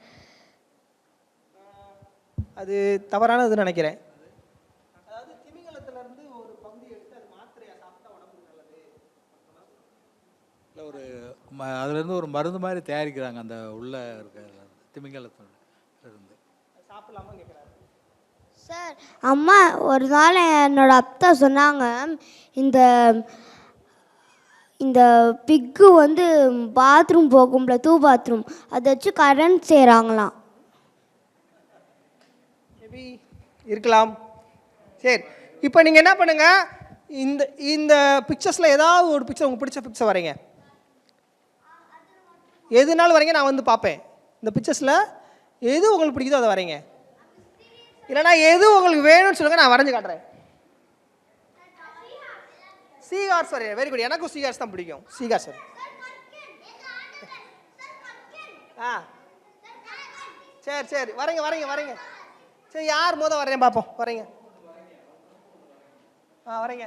அது தவறானதுன்னு நினைக்கிறேன். அதாவது திமிங்கலத்திலிருந்து ஒரு பகுதி எடுத்து அது மாத்திரையாக சாப்பிட்டா உடம்புக்கு நல்லது. இல்லை ஒரு அதுலேருந்து ஒரு மருந்து மாதிரி தயாரிக்கிறாங்க அந்த உள்ள இருக்க திமிங்கலத்துல இருந்து. சாப்பிடலாமா கேட்குறாரு சார். அம்மா ஒரு நாள் என்னோட அத்தை சொன்னாங்க, இந்த இந்த பிக்கு வந்து பாத்ரூம் போகும்ல பாத்ரூம், அதை வச்சு கரண்ட் செய்கிறாங்களாம். மேபி இருக்கலாம். சரி, இப்போ நீங்கள் என்ன பண்ணுங்கள், இந்த இந்த பிக்சர்ஸில் ஏதாவது ஒரு பிக்சர் உங்களுக்கு பிடிச்ச பிக்சர் வரைங்க. எதுனாலும் வரைங்க, நான் வந்து பார்ப்பேன். இந்த பிக்சர்ஸில் எது உங்களுக்கு பிடிக்குதோ அதை வரைங்க. இல்லைனா எது உங்களுக்கு வேணும்னு சொல்லுங்கள், நான் வரைஞ்சி காட்டுறேன். சீகார்ஸ் வரைய, வெரி குட். எனக்கும் சீகார்ஸ் தான் பிடிக்கும். சீகார்ஸ் வரை. ஆ சரி சரி, வரைங்க வரைங்க வரைங்க. சரி, யார் வரையேன் பார்ப்போம், வரைங்க. வரைங்க.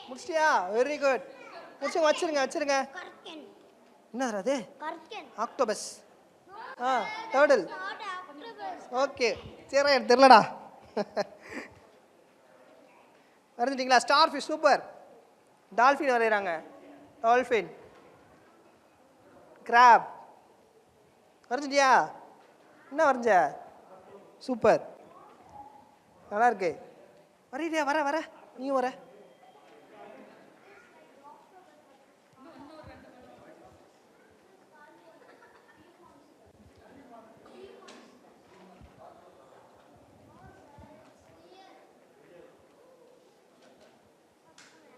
முடிச்சிட்டியா? Very good. முடிச்சு வச்சிருங்க வச்சிருங்க. என்ன அது? ஆக்டோபஸ். டர்டில். ஓகே, சரி, தெரியலடா. வரைஞ்சிட்டிங்களா? Star fish, super. டால்ஃபின் வரைகிறாங்க. Dolphin, crab. வரைஞ்சிட்டியா? என்ன வரைஞ்ச? சூப்பர், நல்லா இருக்கு. வரையிறியா? வர வர நீயும் வர.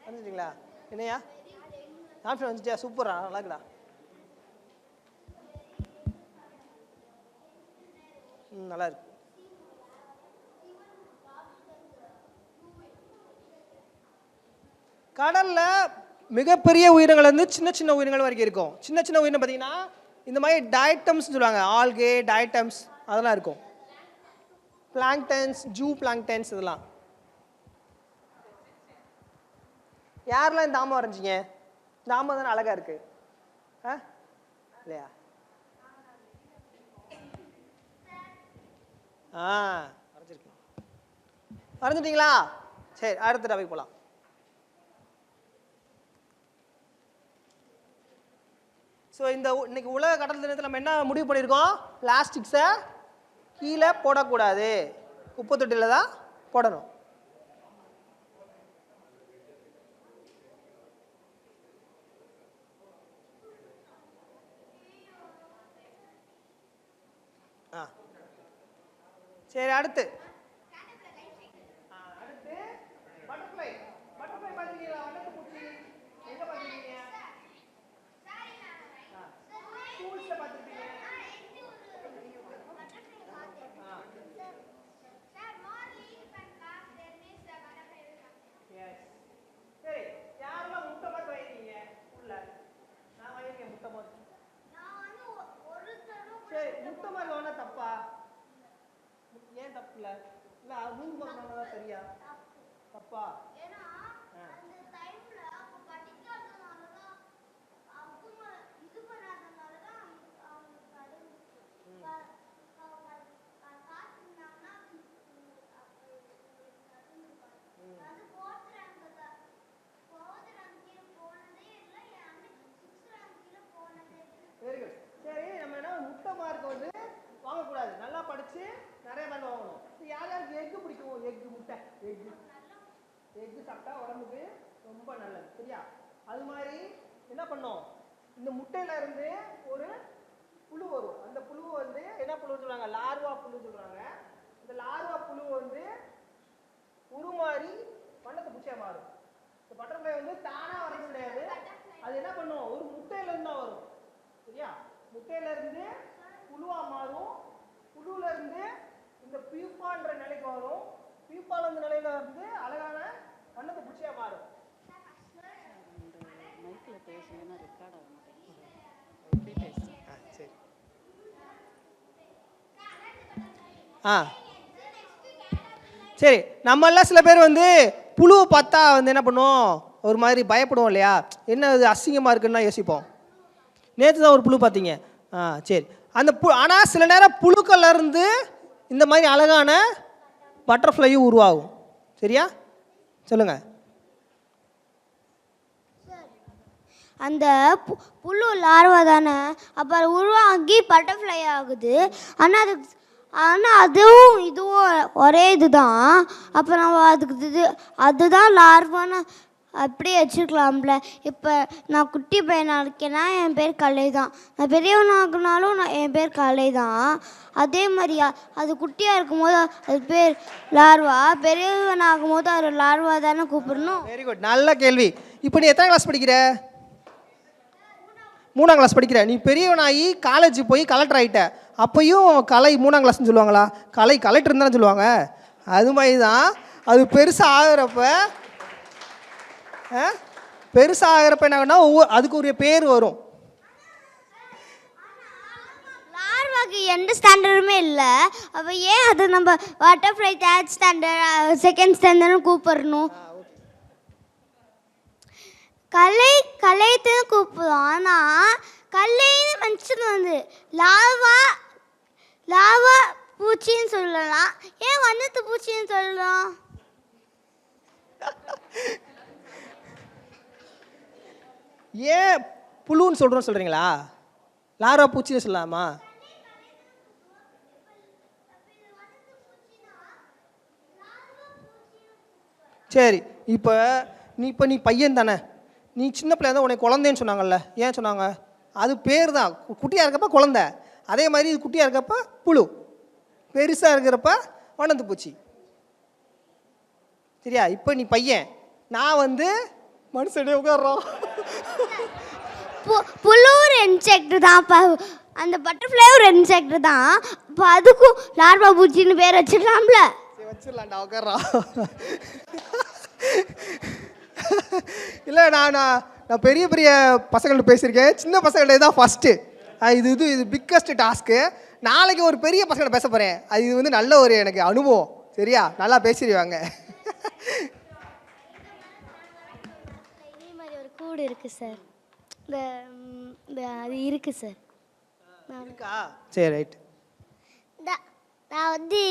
வந்துட்டீங்களா? என்னையா ஆப்ஷன் வந்துட்டியா? சூப்பரா, நல்லா இருக்குடா. நல்லா இருக்கு. கடலில் மிகப்பெரிய உயிரினங்கள் வந்து சின்ன சின்ன உயிரினங்கள் வரைக்கும் இருக்கும். சின்ன சின்ன உயிரினம் பார்த்தீங்கன்னா இந்த மாதிரி டயட்டம்ஸ் சொல்லுவாங்க, ஆல்கே டயட்டம்ஸ் அதெல்லாம் இருக்கும். பிளாங்டன்ஸ், ஜூ பிளாங்டன்ஸ் இதெல்லாம். யாரெல்லாம் இந்த ஆமை வரைஞ்சிங்க? இந்த ஆமை தானே அழகா இருக்கு, இல்லையா? வரைஞ்சிருக்கீங்க. வரைஞ்சிட்டீங்களா? சரி, அடுத்த டாபிக் போகலாம். ஸோ இன்னைக்கு உலக கடல் தினத்தில் நம்ம என்ன முடிவு பண்ணியிருக்கோம்? பிளாஸ்டிக்ஸை கீழே போடக்கூடாது, குப்பை தொட்டியில் தான் போடணும். சரி, அடுத்து பட்டர்ஃப்ளை. பட்டர்ஃப்ளை பார்த்துருக்கீங்களா? வண்ணத்துப்பூச்சி எங்கே பார்த்துருக்கீங்க? ஸ்கூல்ஸில் பார்த்துருக்கீங்க. சரி, யாரெல்லாம் முட்டை மாதிரி வாங்கிருக்கீங்க? உள்ள நான் வாங்கியிருக்கேன் முட்டை மாதிரி. சரி, முட்டை மாதிரி வாங்கினா தப்பா? ஏன் தப்பு இல்லை? இல்லை, அது மூணு பக்கம் தான் சரியா? தப்பா? Very good. சரி, நம்ம என்ன முட்டை மார்க் வந்து வாங்கக்கூடாது, நல்லா படிச்சு நிறைய மார்க் வாங்கணும். யார் யாருக்கு எக்கு பிடிக்கும்? எக்கு, முட்டை, எக்கு சாப்பிட்டா உடம்புக்கு ரொம்ப நல்லது, சரியா? அது மாதிரி என்ன பண்ணோம், இந்த முட்டையில இருந்து ஒரு புழு வரும். அந்த புழு வந்து என்ன புழு சொல்றாங்க? லார்வா புழு சொல்றாங்க. இந்த லார்வா புழு வந்து உருமாறி வண்ணத்தை பூச்சியா மாறும். இந்த பட்டர்ஃப்ளை வந்து தானா வரது கிடையாது, அது என்ன பண்ணும்? ஒரு முட்டையில இருந்து தான் வரும், சரியா? முட்டையில இருந்து புழுவா மாறும், புழுல இருந்து இந்த பியூப்பான்ற நிலைக்கு வரும், பியூப்பால் அந்த நிலையில இருந்து அழகான வண்ணத்தை பூச்சியா மாறும். மைக்கில் பேசலைன்னா ரெக்கார்ட் ஆக மாட்டேங்குது. சரி. சரி, நம்மெல்லாம் சில பேர் வந்து புழுவை பார்த்தா வந்து என்ன பண்ணுவோம்? ஒரு மாதிரி பயப்படுவோம் இல்லையா? என்ன அது அசிங்கமாக இருக்குன்னு யோசிப்போம். நேற்று தான் ஒரு புழு பார்த்தீங்க. சரி, அந்த ஆனால் சில நேரம் புழுக்கள்ல இருந்து இந்த மாதிரி அழகான பட்டர்ஃப்ளையும் உருவாகும், சரியா? சொல்லுங்க. அந்த புழு லார்வா தானே, அப்போ அது உருவாகி பட்டர்ஃப்ளை ஆகுது. ஆனால் அதுவும் இதுவும் ஒரே இதுதான். அப்போ நம்ம அதுதான் லார்வான்னு அப்படியே வச்சுருக்கலாம்ல. இப்போ நான் குட்டி பையனாக இருக்கேன்னா என் பேர் கலை தான், நான் பெரியவனாக்குனாலும் என் பேர் கலை தான். அதே மாதிரியா அது குட்டியாக இருக்கும்போது அது பேர் லார்வா, பெரியவனாகும் போது அது லார்வா தானே கூப்பிடணும். வெரி குட், நல்ல கேள்வி. இப்போ நீ எத்தனை கிளாஸ் படிக்கிற? 3ஆம் கிளாஸ் படிக்கிற. நீ பெரியவனாகி காலேஜ் போய் கலெக்டர் ஆகிட்ட, அப்பையும் கலை 3ஆம் கிளாஸ்ன்னு சொல்லுவாங்களா? கலை கலெக்டர் தானே சொல்லுவாங்க. அது மாதிரி தான் அது பெருசாக ஆகிறப்ப என்ன அதுக்கு ஒரு பேர் வரும். லார்வாக்கு எந்த ஸ்டாண்டர்டுமே இல்லை. அப்போ ஏன் அது நம்ம பட்டர்ஃப்ளை 3rd ஸ்டாண்டர்ட் 2nd ஸ்டாண்டர்ட்னு கூப்பிடணும்? கலைத்து கூப்பிடுவோம். ஆனால் கல்லைன்னு மென்ஷன் வந்து லாவா பூச்சின்னு சொல்லலாம், ஏன் வண்ணத்து பூச்சின்னு சொல்லலாம்? ஏன் புழுன்னு சொல்கிறோன்னு சொல்கிறீங்களா? லார்வா பூச்சின்னு சொல்லலாமா? சரி, இப்போ நீ பையன் தானே, நீ சின்ன பிள்ளையா தான் உனக்கு குழந்தைன்னு சொன்னாங்கல்ல, ஏன் சொன்னாங்க? அது பேர் தான். குட்டியாக இருக்கப்ப குழந்தை, அதே மாதிரி இது குட்டியாக இருக்கப்ப புழு, பெருசாக இருக்கிறப்ப வண்ணத்து பூச்சி, சரியா? இப்போ நீ பையன், நான் வந்து மனுஷனே உட்கார்றோம். புழு ஒரு இன்செக்ட் தான், அந்த பட்டர்ஃப்ளை ஒரு இன்செக்ட் தான். இப்போ அதுக்கும் லார்வா பூச்சின்னு பேர் வச்சிடலாம்ல? வச்சிடலாம்டா, உட்கார்றோம். இல்லை, நான் பெரிய பெரிய பசங்கள்ட்ட பேசியிருக்கேன், சின்ன பசங்கள்ட்ட தான் ஃபஸ்ட்டு. இது பிக்கஸ்ட் டாஸ்க்கு. நாளைக்கு ஒரு பெரிய பசங்கள்ட்ட பேச போகிறேன், இது வந்து நல்ல ஒரு எனக்கு அனுபவம், சரியா? நல்லா பேசிடுவாங்க. இதே மாதிரி ஒரு கூடு இருக்குது சார், அது இருக்குது சார். இருக்கா? சரி, ரைட். நான் வந்து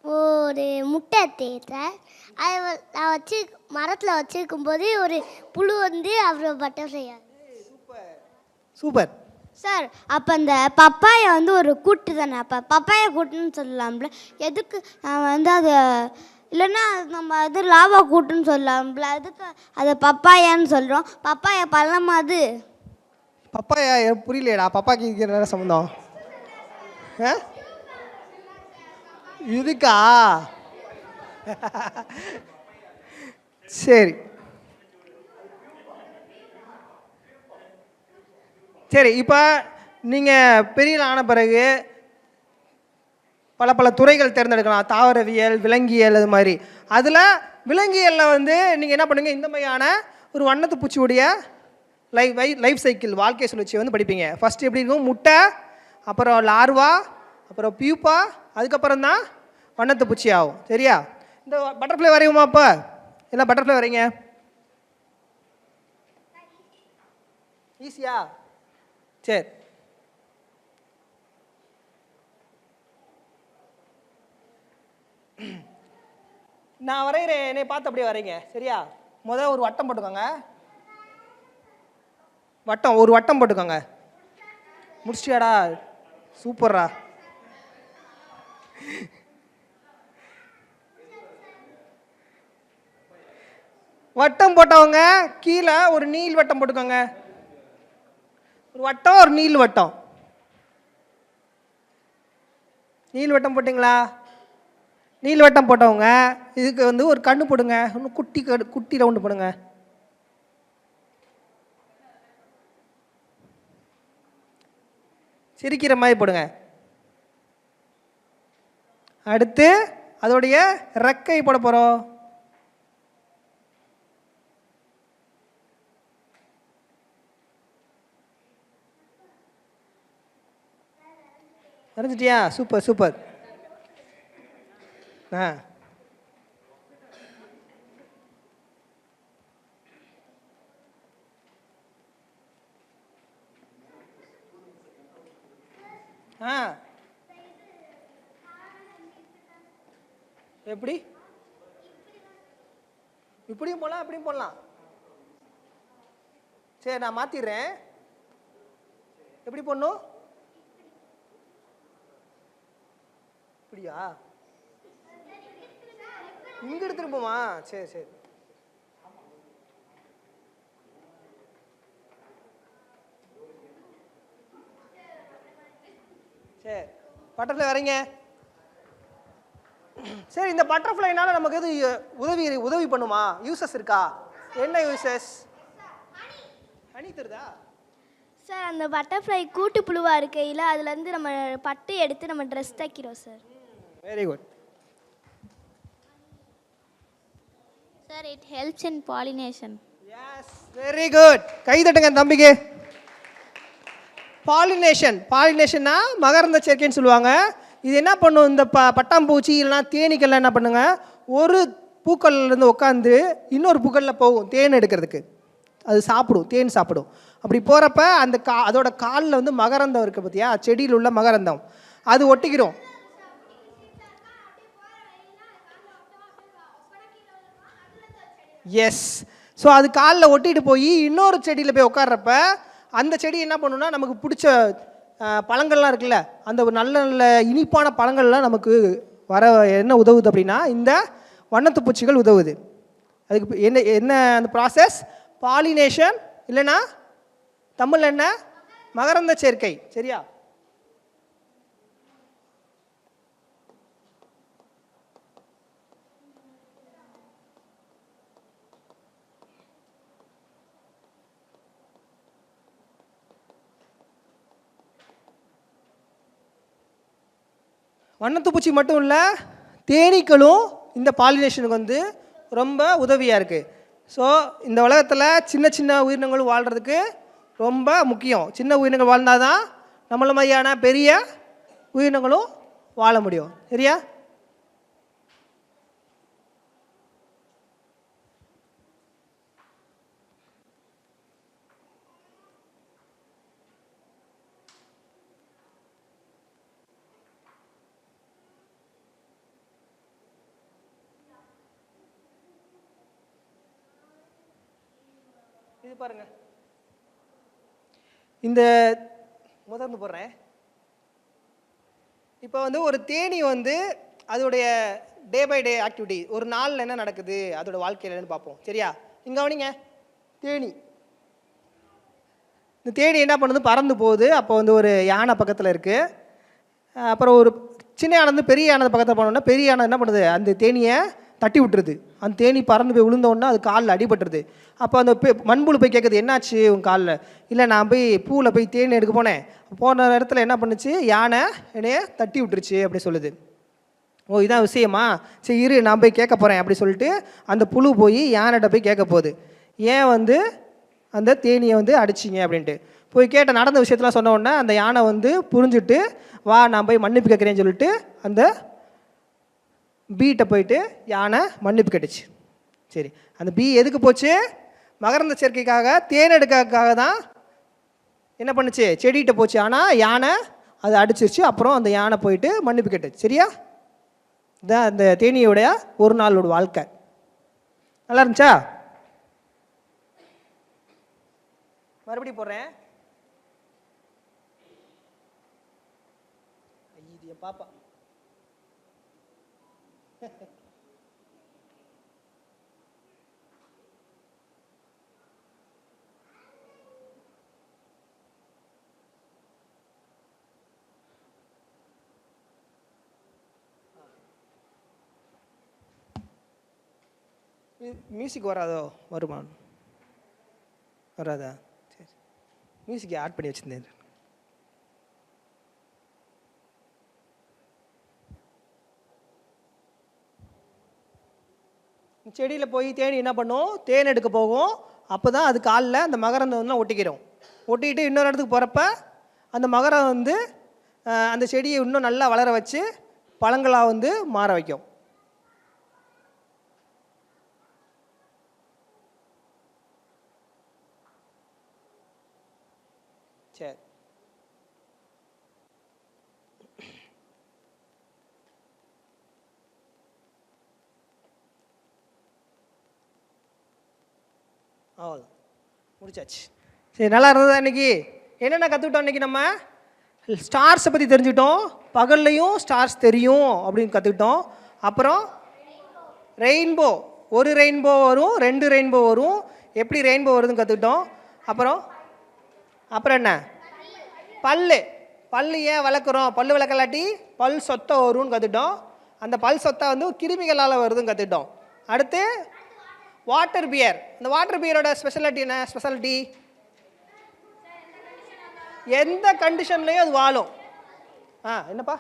ஒரு முட்டை தேடுறேன். நான் மரத்தில் வச்சுருக்கும்போது ஒரு புழு வந்து அப்புறம் பட்டர்ஃப்ளை. சூப்பர். சார் அப்போ அந்த பப்பாயை வந்து ஒரு கூட்டு தானே, அப்போ பப்பாயா கூட்டுன்னு சொல்லலாம்ல, எதுக்கு வந்து அது இல்லைன்னா நம்ம அது லாவா கூட்டுன்னு சொல்லலாம்ல, அதுக்கு அதை பப்பாயான்னு சொல்கிறோம். பப்பாயா பழமா அது? பப்பாயா புரியலையடா, பப்பாக்கு என்ன சம்மந்தம்? இதுக்கா? சரி சரி. இப்போ நீங்கள் பெரிய ஆன பிறகு பல பல துறைகள் தேர்ந்தெடுக்கலாம், தாவரவியல், விலங்கியல், அது மாதிரி. அதில் விலங்கியலில் வந்து நீங்கள் என்ன பண்ணுங்க, இந்த மாதிரியான ஒரு வண்ணத்து பூச்சியுடைய லைஃப் சைக்கிள், வாழ்க்கை சுழற்சியை வந்து படிப்பீங்க. ஃபஸ்ட்டு எப்படி இருக்கும்? முட்டை, அப்புறம் லார்வா, அப்புறம் பியூப்பா, அதுக்கப்புறம் தான் வண்ணத்து பூச்சி ஆகும். சரியா? இந்த பட்டர்ஃப்ளை வரையுமா? அப்போ என்ன பட்டர்ஃப்ளை வரைங்க? ஈஸியா? சரி. நான் வரைகிறேன், என்னை பார்த்து அப்படியே வரைங்க. சரியா? முதல் ஒரு வட்டம் போட்டுக்கோங்க. ஒரு வட்டம் போட்டுக்கோங்க. முடிச்சிட்டியாடா? சூப்பர்ரா. வட்டம் போட்டவங்க கீழே ஒரு நீள் வட்டம் போட்டுக்கோங்க. ஒரு வட்டம், ஒரு நீள் வட்டம். நீள் வட்டம் போட்டிங்களா? நீள் வட்டம் போட்டவங்க இதுக்கு வந்து ஒரு கண்ணு போடுங்க. இன்னும் குட்டி ரவுண்டு போடுங்க. சிரிக்கிற மாதிரி போடுங்க. அடுத்து அதோடைய ரெக்கை போட போகிறோம். வரைஞ்சிட்டியா? Super super. எப்படி? இப்படியும் போடலாம், அப்படியும் போடலாம். சரி, நான் மாத்திடுறேன். எப்படி போடணும்? இப்படியா? இங்க எடுத்துருப்போமா? சரி சரி. சரி, பட்டர்ஃப்ளை வரீங்க. சரி, இந்த பட்டர்ஃப்ளைனால நமக்கு எது உதவி பண்ணுமா? யூசஸ் இருக்கா? என்ன யூசஸ்? ஹனி தருதா? சார் அந்த பட்டர்ஃப்ளை கூட்டு புழுவாக இருக்கையில் அதுலேருந்து நம்ம பட்டு எடுத்து நம்ம ட்ரெஸ் தைக்கிறோம் sir. Very good. Sir it helps in pollination. Yes, very good. கை தட்டுங்க தம்பிக்கு. பாலினேஷன்னா மகரந்த சேர்க்கைன்னு சொல்லுவாங்க. இது என்ன பண்ணும்? இந்த பட்டாம்பூச்சி இல்லைனா தேனீக்கள்லாம் என்ன பண்ணுங்க, ஒரு பூக்கள்லேருந்து உட்காந்து இன்னொரு பூக்களில் போகும் தேன் எடுக்கிறதுக்கு. அது சாப்பிடும், தேன் சாப்பிடும். அப்படி போகிறப்ப அந்த அதோட காலில் வந்து மகரந்தம் இருக்குது பார்த்தியா, செடியில் உள்ள மகரந்தம், அது ஒட்டிக்கிறோம். எஸ். ஸோ அது காலில் ஒட்டிட்டு போய் இன்னொரு செடியில் போய் உட்கார்றப்ப அந்த செடி என்ன பண்ணுன்னா, நமக்கு பிடிச்ச பழங்கள்லாம் இருக்குல்ல, அந்த ஒரு நல்ல நல்ல இனிப்பான பழங்கள்லாம் நமக்கு வர என்ன உதவுது அப்படின்னா, இந்த வண்ணத்து பூச்சிகள் உதவுது. அதுக்கு என்ன அந்த ப்ராசஸ்? பாலினேஷன், இல்லைன்னா தமிழ் என்ன? மகரந்த சேர்க்கை. சரியா? வண்ணத்துப்பூச்சி மட்டும் இல்லை, தேனீக்களும் இந்த பாலினேஷனுக்கு வந்து ரொம்ப உதவியாக இருக்குது. ஸோ இந்த உலகத்தில் சின்ன சின்ன உயிரினங்களும் வாழ்கிறதுக்கு ரொம்ப முக்கியம். சின்ன உயிரினங்கள் வாழ்ந்தால் தான் நம்மள மாதிரியான பெரிய உயிரினங்களும் வாழ முடியும். சரியா? இது பாருங்க, இந்த முதல்ல போடுறேன். இப்போ வந்து ஒரு தேனி வந்து அதோடைய டே பை டே ஆக்டிவிட்டி, ஒரு நாளில் என்ன நடக்குது அதோட வாழ்க்கையில் என்னன்னு பார்ப்போம். சரியா? இங்கே கவனிங்க, தேனி. இந்த தேனி என்ன பண்ணுது, பறந்து போகுது. அப்போ வந்து ஒரு யானை பக்கத்தில் இருக்குது. அப்புறம் ஒரு சின்ன யானை வந்து பெரிய யானை பக்கத்தில் போனோன்னா பெரிய யானை என்ன பண்ணுது, அந்த தேனியை தட்டி விட்டுருது. அந்த தேனி பறந்து போய் விழுந்தோடனே அது காலில் அடிபட்டுருது. அப்போ அந்த மண்புழு போய் கேட்குது, என்னாச்சு உன் காலில்? இல்லை, நான் போய் பூவில் போய் தேனி எடுக்க போன இடத்துல என்ன பண்ணுச்சு, யானை என்னைய தட்டி விட்டுருச்சு அப்படி சொல்லுது. ஓ, இதான் விஷயமா? சரி இரு, நான் போய் கேட்க போகிறேன் அப்படி சொல்லிட்டு அந்த புழு போய் யானைகிட்ட போய் கேட்க போகுது, ஏன் வந்து அந்த தேனியை வந்து அடிச்சிங்க அப்படின்ட்டு. போய் கேட்ட நடந்த விஷயத்தெலாம் சொன்ன உடனே அந்த யானை வந்து புரிஞ்சுட்டு, வா நான் போய் மன்னிப்பு கேட்குறேன்னு சொல்லிட்டு அந்த பீட்டை போயிட்டு யானை மன்னிப்பு கேட்டுச்சு. சரி, அந்த பீ எதுக்கு போச்சு? மகரந்த சேர்க்கைக்காக, தேன் எடுக்கிறதுக்காக தான் என்ன பண்ணுச்சு, செடிகிட்ட போச்சு. ஆனால் யானை அதை அடிச்சிருச்சு. அப்புறம் அந்த யானை போயிட்டு மன்னிப்பு கேட்டுச்சு. சரியா? இதுதான் அந்த தேனியோடைய ஒரு நாளோட வாழ்க்கை. நல்லா இருந்துச்சா? மறுபடியும் போடுறேன். இது என் பாப்பா. மியூசிக் வராதோ? வருமா? வராதா? சரி, மியூசிக் ஆட் பண்ணி வச்சுருந்தேன். செடியில் போய் தேனி என்ன பண்ணும், தேன் எடுக்க போகும். அப்போ தான் அது காலில் அந்த மகரந்தம் வந்து ஒட்டிக்கிறோம். ஒட்டிக்கிட்டு இன்னொரு இடத்துக்கு போகிறப்ப அந்த மகரம் வந்து அந்த செடியை இன்னும் நல்லா வளர வச்சு பழங்களாக வந்து மாற வைக்கும். சரி, அவ்வளோ முடிச்சாச்சு. சரி, நல்லா இருந்ததா? இன்னைக்கு என்னென்ன கற்றுக்கிட்டோம்? இன்றைக்கி நம்ம ஸ்டார்ஸை பற்றி தெரிஞ்சுக்கிட்டோம். பகல்லையும் ஸ்டார்ஸ் தெரியும் அப்படின்னு கற்றுக்கிட்டோம். அப்புறம் ரெயின்போ, ஒரு ரெயின்போ வரும், 2 ரெயின்போ வரும், எப்படி ரெயின்போ வருதுன்னு கற்றுக்கிட்டோம். அப்புறம் என்ன, பல்லு ஏன் வளர்க்குறோம், பல்லு வளர்க்கலாட்டி பல் சொத்தை வரும்னு கற்றுக்கிட்டோம். அந்த பல் சொத்தை வந்து கிருமிகளால் வருதுன்னு கற்றுக்கிட்டோம். அடுத்து வாட்டர் பியர். இந்த வாட்டர் பியரோட ஸ்பெஷாலிட்டி என்ன? ஸ்பெஷாலிட்டி எந்த கண்டிஷன்லையும் அது வாழும். என்னப்பா?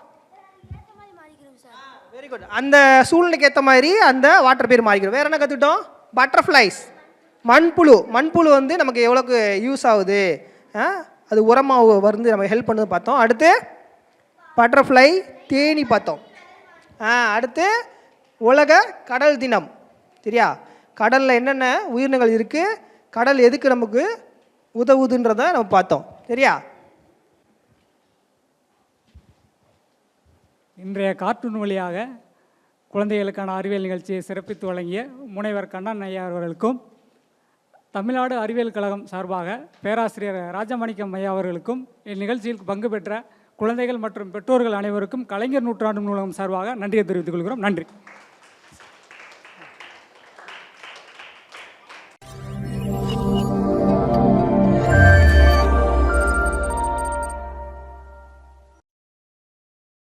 Very good. அந்த சூழ்நிலைக்கு ஏற்ற மாதிரி அந்த வாட்டர் பியர் மாறிக்கிறோம். வேறு என்ன கற்றுக்கிட்டோம்? பட்டர்ஃப்ளைஸ், மண்புழு வந்து நமக்கு எவ்வளோக்கு யூஸ் ஆகுது, அது உரமாக வந்து நம்ம ஹெல்ப் பண்ணுறது பார்த்தோம். அடுத்து பட்டர்ஃப்ளை, தேனி பார்த்தோம். அடுத்து உலக கடல் தினம். சரியா? கடலில் என்னென்ன உயிரினங்கள் இருக்குது, கடல் எதுக்கு நமக்கு உதவுதுன்றதை நம்ம பார்த்தோம். சரியா? இன்றைய கார்ட்டூன் வழியாக குழந்தைகளுக்கான அறிவியல் நிகழ்ச்சியை சிறப்பித்து வழங்கிய முனைவர் கண்ணன் ஐயா அவர்களுக்கும், தமிழ்நாடு அறிவியல் கழகம் சார்பாக பேராசிரியர் ராஜமாணிக்கம் ஐயா அவர்களுக்கும், இந்நிகழ்ச்சியில் பங்கு பெற்ற குழந்தைகள் மற்றும் பெற்றோர்கள் அனைவருக்கும் கலைஞர் நூற்றாண்டு நூலகம் சார்பாக நன்றியை தெரிவித்துக் கொள்கிறோம். நன்றி.